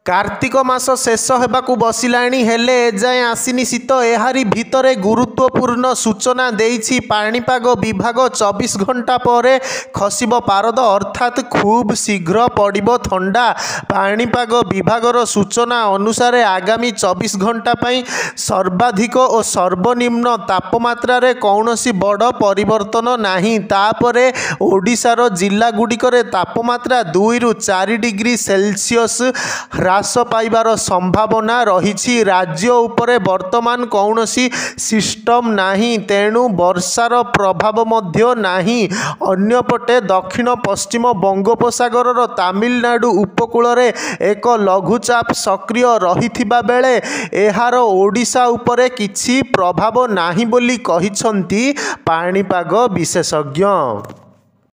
कार्तिक मास शेष होबाकू बसिलाणी हेले एजाएं आसिनी शीत एहारी भितरे गुरुत्वपूर्ण सूचना देइछि पाणीपाग विभाग 24 घंटा पर खसिब पारद अर्थात खूब शीघ्र पड़िबो ठंडा। पाणीपाग विभागर सूचना अनुसार आगामी 24 घंटा पई सर्वाधिक और सर्वनिम्न तापमात्रा रे कौनसी बड़ परिवर्तन नाही। तापरे ओडिशार जिला गुड़िकर तापमात्रा 2 रु 4 डिग्री सेल्सियस ह्रास पाइबार संभावना रही। राज्य उपरे वर्तमान कौनसी सिस्टम नाही, तेणु वर्षार प्रभाव मध्य नाही। अन्यपटे दक्षिण पश्चिम बंगोपसागर तमिलनाडु उपकूल रे एक लघुचाप सक्रिय रहिथिबा बेले एहार ओडिशा उपरे किछि प्रभाव नाही बोली कहिसंती पाणीपाग विशेषज्ञ।